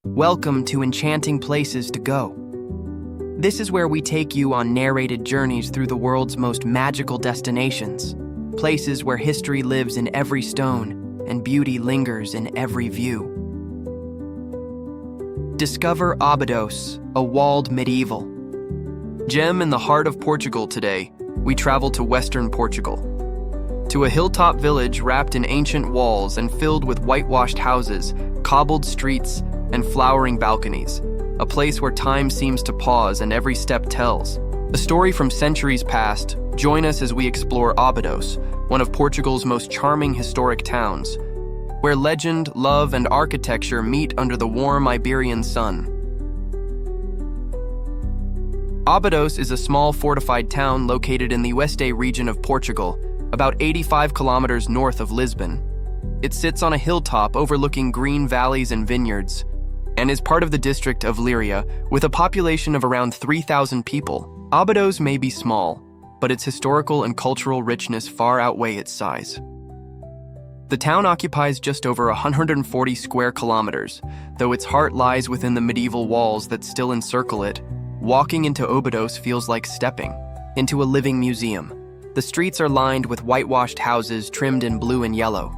Welcome to Enchanting Places to Go. This is where we take you on narrated journeys through the world's most magical destinations, places where history lives in every stone and beauty lingers in every view. Discover Óbidos, a walled medieval gem in the heart of Portugal. Today, we travel to western Portugal, to a hilltop village wrapped in ancient walls and filled with whitewashed houses, cobbled streets, and flowering balconies, a place where time seems to pause and every step tells a story from centuries past. Join us as we explore Óbidos, one of Portugal's most charming historic towns, where legend, love, and architecture meet under the warm Iberian sun. Óbidos is a small fortified town located in the Oeste region of Portugal, about 85 kilometers north of Lisbon. It sits on a hilltop overlooking green valleys and vineyards, and is part of the district of Liria, with a population of around 3,000 people. Óbidos may be small, but its historical and cultural richness far outweigh its size. The town occupies just over 140 square kilometers, though its heart lies within the medieval walls that still encircle it. Walking into Óbidos feels like stepping into a living museum. The streets are lined with whitewashed houses trimmed in blue and yellow,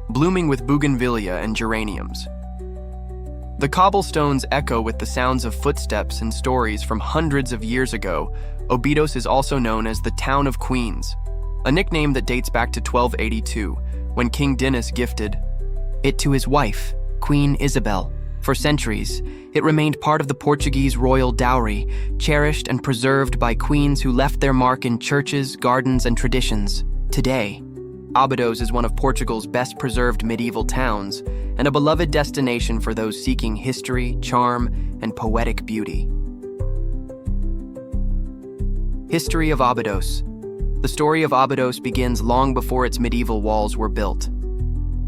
blooming with bougainvillea and geraniums. The cobblestones echo with the sounds of footsteps and stories from hundreds of years ago. Óbidos is also known as the Town of Queens, a nickname that dates back to 1282, when King Dinis gifted it to his wife, Queen Isabel. For centuries, it remained part of the Portuguese royal dowry, cherished and preserved by queens who left their mark in churches, gardens, and traditions. Today, Óbidos is one of Portugal's best-preserved medieval towns and a beloved destination for those seeking history, charm, and poetic beauty. History of Óbidos. The story of Óbidos begins long before its medieval walls were built.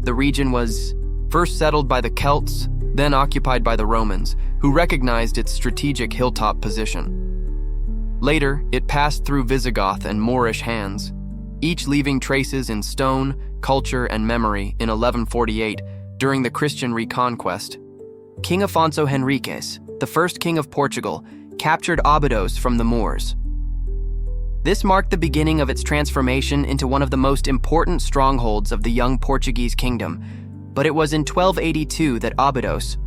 The region was first settled by the Celts, then occupied by the Romans, who recognized its strategic hilltop position. Later, it passed through Visigoth and Moorish hands, each leaving traces in stone, culture, and memory. In 1148, during the Christian reconquest, King Afonso Henriques, the first king of Portugal, captured Óbidos from the Moors. This marked the beginning of its transformation into one of the most important strongholds of the young Portuguese kingdom. But it was in 1282 that Óbidos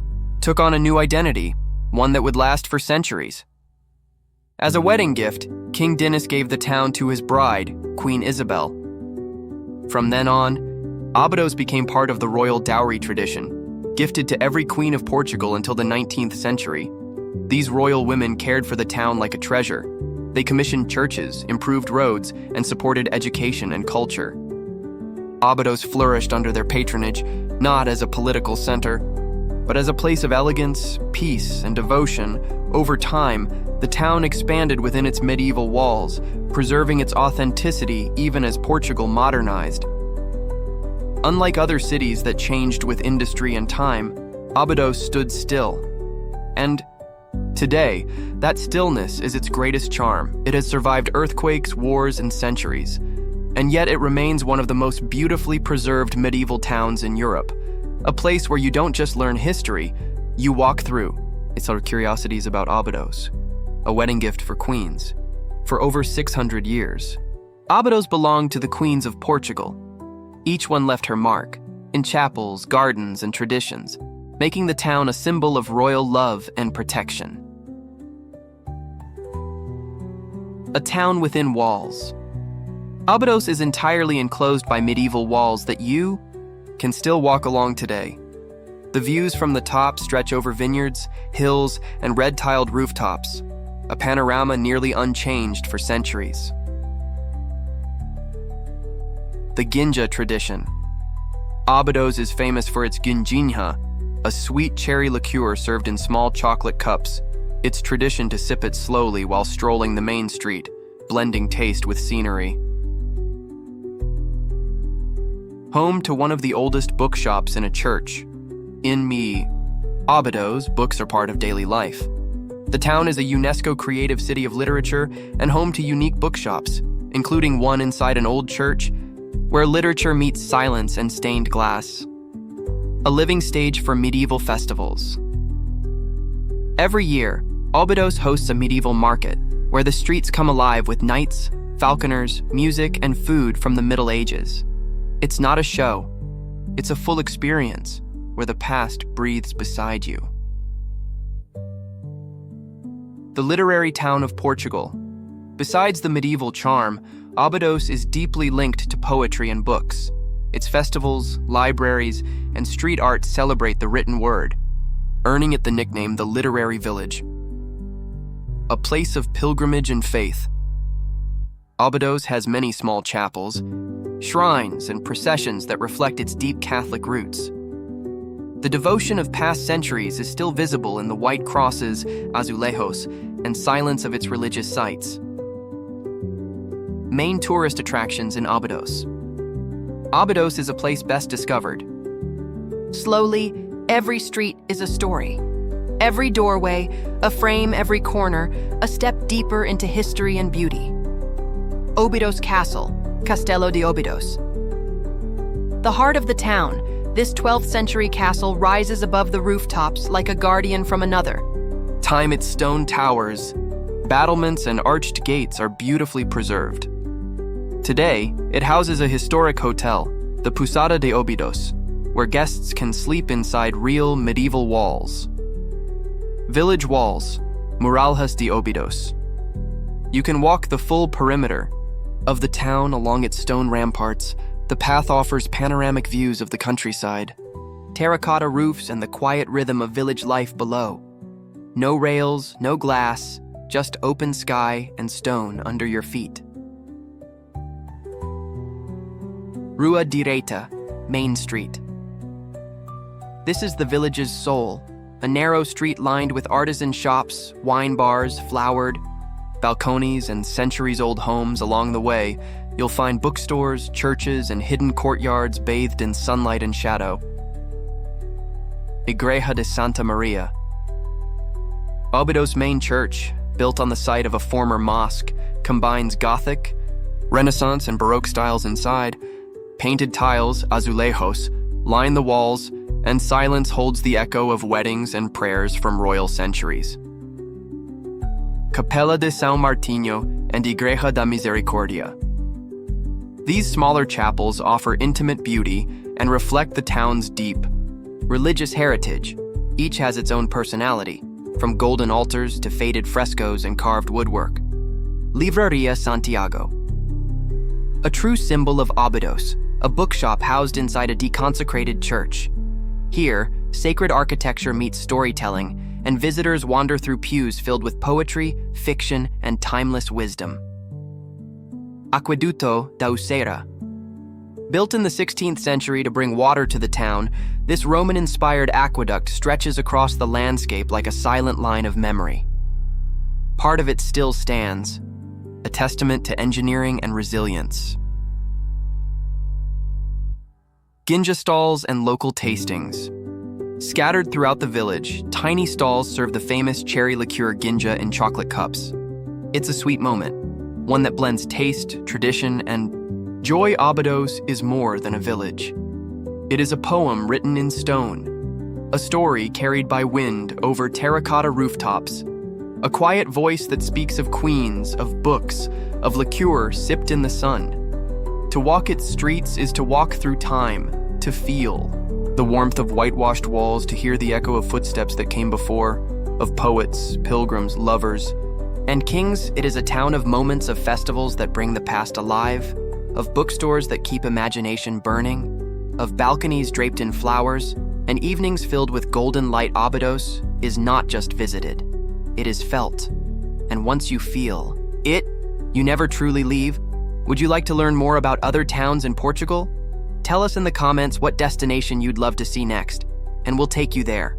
took on a new identity, one that would last for centuries. As a wedding gift, King Dinis gave the town to his bride, Queen Isabel. From then on, Óbidos became part of the royal dowry tradition, gifted to every queen of Portugal until the 19th century. These royal women cared for the town like a treasure. They commissioned churches, improved roads, and supported education and culture. Óbidos flourished under their patronage, not as a political center, but as a place of elegance, peace, and devotion. Over time, the town expanded within its medieval walls, preserving its authenticity even as Portugal modernized. Unlike other cities that changed with industry and time, Óbidos stood still. And today, that stillness is its greatest charm. It has survived earthquakes, wars, and centuries. And yet it remains one of the most beautifully preserved medieval towns in Europe. A place where you don't just learn history, you walk through. It's our curiosities about Óbidos, a wedding gift for queens. For over 600 years, Óbidos belonged to the queens of Portugal. Each one left her mark, in chapels, gardens, and traditions, making the town a symbol of royal love and protection. A town within walls. Óbidos is entirely enclosed by medieval walls that you can still walk along today. The views from the top stretch over vineyards, hills, and red-tiled rooftops, a panorama nearly unchanged for centuries. The Ginja tradition. Óbidos is famous for its Ginja, a sweet cherry liqueur served in small chocolate cups. It's tradition to sip it slowly while strolling the main street, blending taste with scenery. Home to one of the oldest bookshops in a church. In Óbidos, books are part of daily life. The town is a UNESCO Creative City of Literature and home to unique bookshops, including one inside an old church, where literature meets silence and stained glass. A living stage for medieval festivals. Every year, Óbidos hosts a medieval market where the streets come alive with knights, falconers, music, and food from the Middle Ages. It's not a show. It's a full experience where the past breathes beside you. The literary town of Portugal. Besides the medieval charm, Óbidos is deeply linked to poetry and books. Its festivals, libraries, and street art celebrate the written word, earning it the nickname the Literary Village. A place of pilgrimage and faith. Óbidos has many small chapels, shrines, and processions that reflect its deep Catholic roots. The devotion of past centuries is still visible in the white crosses, azulejos, and silence of its religious sites. Main tourist attractions in Óbidos. Óbidos is a place best discovered. Slowly, every street is a story. Every doorway, a frame, every corner, a step deeper into history and beauty. Óbidos Castle, Castelo de Óbidos. The heart of the town, this 12th century castle rises above the rooftops like a guardian from another. Time its stone towers, battlements, and arched gates are beautifully preserved. Today, it houses a historic hotel, the Posada de Óbidos, where guests can sleep inside real medieval walls. Village walls, Muralhas de Óbidos. You can walk the full perimeter of the town along its stone ramparts. The path offers panoramic views of the countryside, terracotta roofs, and the quiet rhythm of village life below. No rails, no glass, just open sky and stone under your feet. Rua Direita, Main Street. This is the village's soul, a narrow street lined with artisan shops, wine bars, flowered balconies, and centuries-old homes. Along the way, you'll find bookstores, churches, and hidden courtyards bathed in sunlight and shadow. Igreja de Santa Maria. Óbidos' main church, built on the site of a former mosque, combines Gothic, Renaissance, and Baroque styles inside. Painted tiles, azulejos, line the walls, and silence holds the echo of weddings and prayers from royal centuries. Capela de São Martinho and Igreja da Misericordia. These smaller chapels offer intimate beauty and reflect the town's deep religious heritage. Each has its own personality, from golden altars to faded frescoes and carved woodwork. Livraria Santiago. A true symbol of Óbidos, a bookshop housed inside a deconsecrated church. Here, sacred architecture meets storytelling, and visitors wander through pews filled with poetry, fiction, and timeless wisdom. Aqueduto da Uceira. Built in the 16th century to bring water to the town, this Roman-inspired aqueduct stretches across the landscape like a silent line of memory. Part of it still stands, a testament to engineering and resilience. Ginja stalls and local tastings. Scattered throughout the village, tiny stalls serve the famous cherry liqueur Ginja in chocolate cups. It's a sweet moment, one that blends taste, tradition, and joy. Óbidos is more than a village. It is a poem written in stone, a story carried by wind over terracotta rooftops, a quiet voice that speaks of queens, of books, of liqueur sipped in the sun. To walk its streets is to walk through time, to feel the warmth of whitewashed walls, to hear the echo of footsteps that came before, of poets, pilgrims, lovers, and kings. It is a town of moments, of festivals that bring the past alive, of bookstores that keep imagination burning, of balconies draped in flowers, and evenings filled with golden light. Óbidos is not just visited, it is felt. And once you feel it, you never truly leave. Would you like to learn more about other towns in Portugal? Tell us in the comments what destination you'd love to see next, and we'll take you there.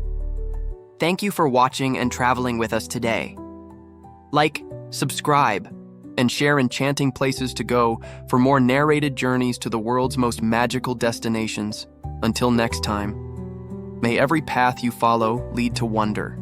Thank you for watching and traveling with us today. Like, subscribe, and share enchanting places to go for more narrated journeys to the world's most magical destinations. Until next time, may every path you follow lead to wonder.